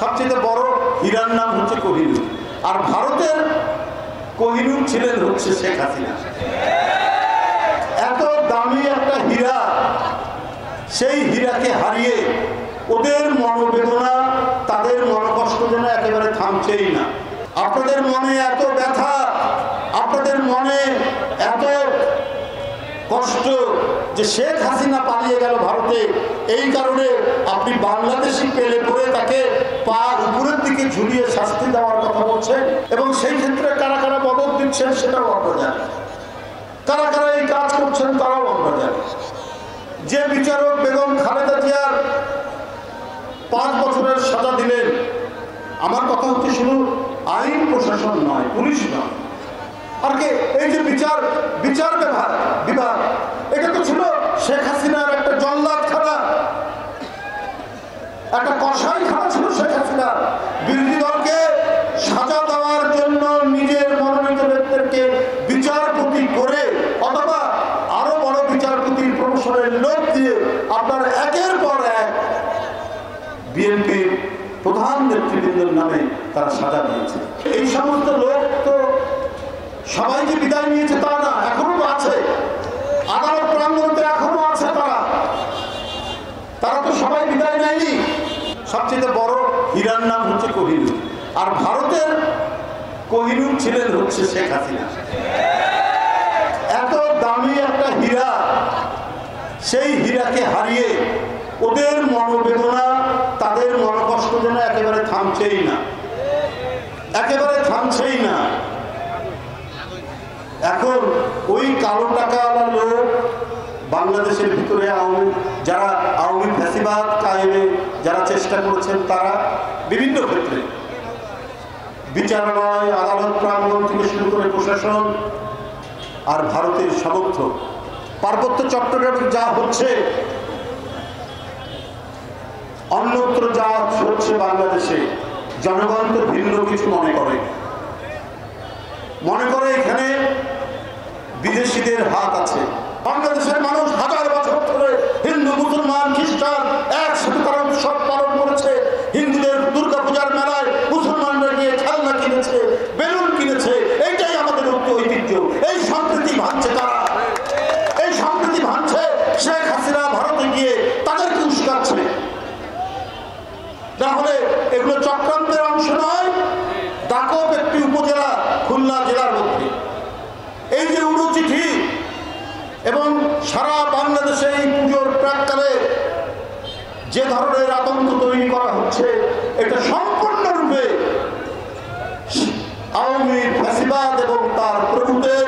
সবচেয়ে বড় হীরার নাম হচ্ছে কোহিনূর, আর ভারতের কোহিনূর ছিলেন হচ্ছে শেখ হাসিনা। এত দামি একটা হীরা, সেই হীরাকে হারিয়ে ওদের মনোবেদনা, তাদের মনোকষ্ট যেন একেবারে থামছেই না। আপনাদের মনে এত ব্যথা, আপনাদের মনে এত কষ্ট যে শেখ হাসিনা পালিয়ে গেল ভারতে, এই কারণে আপনি বাংলাদেশি পেলে পরে তাকে পা উপরের দিকে ঝুলিয়ে শাস্তি দেওয়ার কথা বলছেন, এবং সেই ক্ষেত্রে কারা কারা মদত দিচ্ছেন সেটাও আমরা জানি, কারা কারা এই কাজ করছেন তারাও আমরা জানি। যে বিচারক বেগম খালেদা জিয়ার 5 বছরের সাজা দিলেন, আমার কথা হচ্ছে শুধু আইন প্রশাসন নয়, পুলিশ নয়, আর কি এই যে বিচার বিভাগ, এটা তো ছিল শেখ হাসিনার একটা জল্লাদখানা, একটা কসাইখানা ছিল শেখ হাসিনা। বিরোধী দলকে সাজা দেওয়ার জন্য নিজের মনোনীত ব্যক্তিকে বিচারপতি করে অথবা আরো বড় বিচারপতির প্রমোশনের লোক দিয়ে আপনার একের পর এক বিএনপির প্রধান নেতৃবৃন্দের নামে তারা সাজা দিয়েছে। এই সমস্ত লোক তো সবাই যে বিদায় নিয়েছে তা না, এখনো তো আছে আদালত প্রাঙ্গণে, এখনো আছে তারা তো সবাই বিদায় নেয়নি। সবচেয়ে বড় হীরার নাম হচ্ছে কোহিনূর, আর ভারতের কোহিনূর ছিলেন হচ্ছে শেখ হাসিনা। এত দামি একটা হীরা, সেই হীরাকে হারিয়ে ওদের মনোবেদনা, তাদের মনোকষ্ট যেন একেবারে থামছেই না। এখন ওই কালো টাকাওয়ালা লোক বাংলাদেশের ভিতরে যারা আওয়ামী ফ্যাসিবাদ কায়েমে যারা চেষ্টা করেছেন, তারা বিভিন্ন ক্ষেত্রে বিচারালয়, আদালত প্রাঙ্গণ থেকে শুরু করে প্রশাসন আর ভারতের সমর্থক, পার্বত্য চট্টগ্রামে যা হচ্ছে, অন্যত্র যা হচ্ছে বাংলাদেশে, জনগণ তো ভিন্ন কিছু মনে করে এখানে বিদেশিদের হাত আছে। বাংলাদেশের মানুষ হাজার বছর ধরে হিন্দু, মুসলমান, খ্রিস্টান একসাথে তারা উৎসব পালন করেছে। হিন্দুদের দুর্গাপূজার মেলায় মুসলমানরা গিয়ে খেলনা কিনেছে, বেলুন কিনেছে, এইটাই আমাদের ঐতিহ্য। এই সম্প্রীতি ভাঙছে তারা, এই সম্প্রীতি ভাঙছে শেখ হাসিনা ভারতে গিয়ে তাদেরকে উস্কাচ্ছে। তাহলে এগুলো চক্রান্তের অংশ নয়। দাকপ একটি উপজেলা খুলনা জেলার মধ্যে, এই যে উড়ো চিঠি এবং সারা বাংলাদেশে এই পুজোর প্রাককালে যে ধরনের আতঙ্ক তৈরি করা হচ্ছে, এটা সম্পূর্ণরূপে আওয়ামী ফ্যাসিবাদ এবং তার প্রভুদের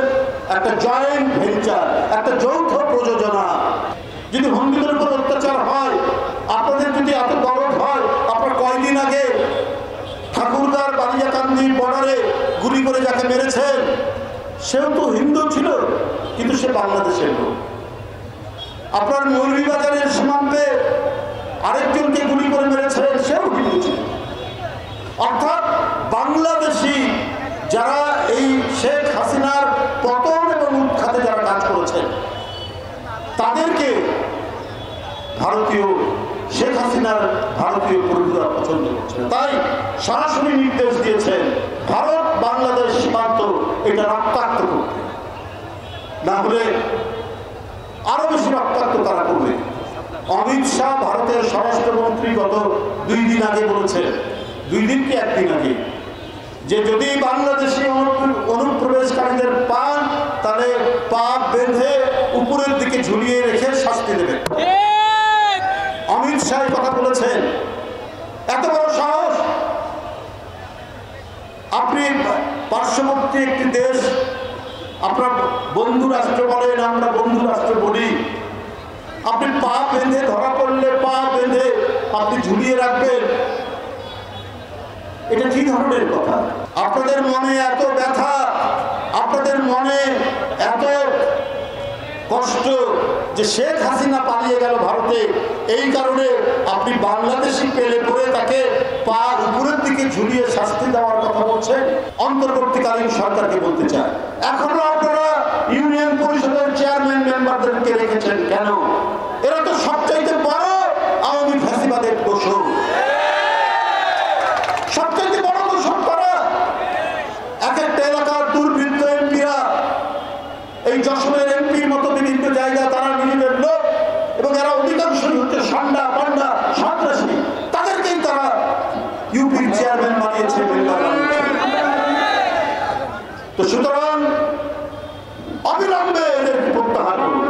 একটা জয়েন্ট ভেঞ্চার, একটা যৌথ প্রযোজনা। যদি হিন্দুদের উপর অত্যাচার হয়, আপনাদের যদি এত দরদ হয়, আপনার কয়দিন আগে ঠাকুরদার বালিয়াকান্দি বর্ডারে গুলি করে যাকে মেরেছেন, সেও তো হিন্দু ছিল, কিন্তু সে বাংলাদেশের লোক। আপনার মৌলভীবাজারের সীমান্তে আরেকজনকে গুলি করে মেরেছেন, সেও হিন্দু ছিল। অর্থাৎ বাংলাদেশি যারা এই শেখ হাসিনার পতন এবং উৎখাতে যারা কাজ করেছেন, তাদেরকে শেখ হাসিনার ভারতীয় প্রভুরা পছন্দ করছেন। তাই সরাসরি নির্দেশ দিয়েছেন ভারত বাংলাদেশ সীমান্ত এটা রক্তাক্ত করতে, না হলে আরো বেশি রক্তাক্ত তারা করবে। অমিত শাহ ভারতের স্বরাষ্ট্রমন্ত্রী গত 2 দিন আগে বলেছেন, 2 দিন কি 1 দিন আগে, যে যদি বাংলাদেশি অনুপ্রবেশকারীদের পান, তাহলে পা বেঁধে উপরের দিকে ঝুলিয়ে রেখে শাস্তি দেবেন। অমিত শাহ কথা বলেছেন। এত বড় সাহস! আপনি পার্শ্ববর্তী একটি দেশ, আপনার বন্ধু রাষ্ট্র বলেন, আমরা বন্ধু রাষ্ট্র বলি, আপনি পা বেঁধে ধরা পড়লে পা বেঁধে আপনি ঝুলিয়ে রাখবেন, এটা কি ধরনের কথা? আপনাদের মনে এত ব্যথা, আপনাদের মনে এত কষ্ট যে শেখ হাসিনা পালিয়ে গেল ভারতে, এই কারণে আপনি বাংলাদেশি পেলে পরে তাকে পা উপরের দিকে ঝুলিয়ে শাস্তি দেওয়ার কথা বলছেন। অন্তর্বর্তীকালীন সরকারকে বলতে চায়, এখনো আপনারা ইউনিয়ন পরিষদের চেয়ারম্যান মেম্বারদেরকে রেখেছেন কেন? এরা তো সবচাইতে বড় আওয়ামী ফ্যাসিবাদের দোষর। সবচেয়ে বড় দূষণ তারা। এক একটা এলাকার দুর্বৃত্ত এমপিরা, এই যশোরের এমপির মতো বিভিন্ন জায়গায় তারা নিজেদের লোক, এবং এরা অধিকাংশই হচ্ছে সান্ডা পান্ডা সন্ত্রাসী, তাদেরকেই তারা ইউপির চেয়ারম্যান বানিয়েছে, মেম্বার বানিয়েছে। তো সুতরাং অবিলম্বে এদের প্রত্যাহার করুন।